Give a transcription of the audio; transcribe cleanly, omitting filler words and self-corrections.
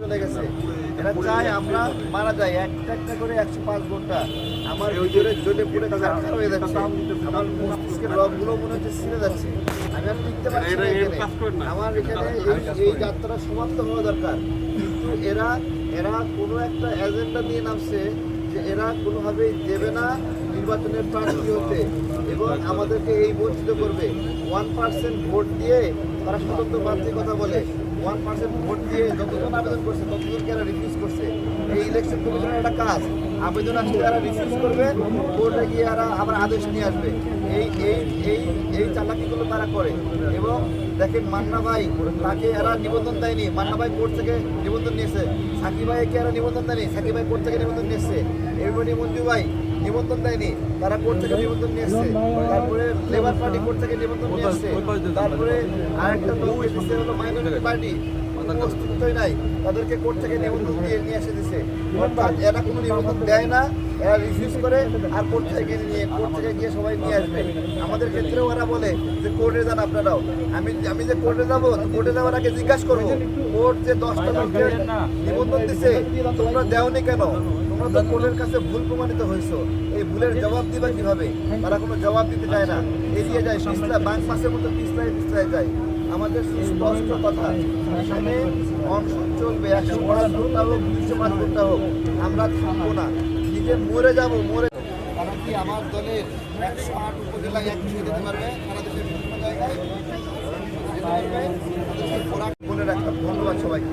চলে গেছে। এরা চায় আমরা মারা যাই একটা করে 105 ঘন্টা। আমার ভিতরে জ্বলে পুড়ে ছারখার হয়ে যাচ্ছে। আমার মস্তিষ্কের রগগুলো মনে হচ্ছে ছিঁড়ে যাচ্ছে। আমি আর টিকতে পারছি না এখানে। আমার এখানে এই যাত্রা সমাপ্ত হওয়া দরকার। কিন্তু এরা কোনো একটা এজেন্ডা নিয়ে নামছে যে এরা কোনোভাবেই দেবে না নির্বাচনের প্রার্থী হতে এবং আমাদেরকে এই বঞ্চিত করবে। 1% ভোট দিয়ে তারা স্বতন্ত্র প্রার্থীর কথা বলে। 1% ভোট দিয়ে যতজন আবেদন করছে ততজনকে এরা রিফিউজ করছে। এই ইলেকশন কমিশনের একটা কাজ, আবেদন আসলে এরা রিফিউজ করবে, কোর্টে গিয়ে এরা আবার আদেশ নিয়ে আসবে। এই এই এই এই চালাকিগুলো তারা করে। এবং দেখেন মান্না ভাই, তাকে এরা নিবন্ধন দেয়নি। মান্না ভাই কোর্ট থেকে নিবন্ধন নিয়েছে। সাকিব ভাইকে এরা নিবন্ধন দেয়নি। সাকিব ভাই কোর্ট থেকে নিবন্ধন নিয়েছে। এরপরে মঞ্জু ভাই নিবন্ধন দেয়নি, তারা কোর্ট থেকে নিবন্ধন নিয়ে এসছে। তারপরে লেবার পার্টি কোর্ট থেকে নিবন্ধন নিয়ে এসছে। তারপরে আরেকটা দল এসেছে হলো মাইনরিটি পার্টি, অস্তিত্বই নাই, তাদেরকে কোর্ট থেকে নিবন্ধন দিয়ে নিয়ে এসে দিছে। অর্থাৎ এরা কোনো নিবন্ধন দেয় না, এরা রিফিউজ করে আর কোর্ট থেকে গিয়ে সবাই নিয়ে আসবে। আমাদের ক্ষেত্রেও ওরা বলে যে কোর্টে যান আপনারাও। আমি যে কোর্টে যাবো, কোর্টে যাওয়ার আগে জিজ্ঞাসা করবো কোর্ট যে 10টা লোককে নিবন্ধন দিছে তোমরা দেওনি কেন? তোমরা তো কোর্টের কাছে ভুল প্রমাণিত হয়েছো, এই ভুলের জবাব দিবা কিভাবে? তারা কোনো জবাব দিতে চায় না, এড়িয়ে যায়, বাঁক মাসের মতো পিছলায় যায়। আমাদের সুস্পষ্ট কথা, এখানে অনশন চলবে, 105 ঘন্টা হোক, 205 ঘন্টা হোক, আমরা থামবো না, নিজে মরে যাবো। কারণ কি আমার দলের 108 উপজেলায় একদিকে যেতে পারবে, সারা দেশের বিভিন্ন জায়গায় বলে রাখলাম। ধন্যবাদ সবাইকে।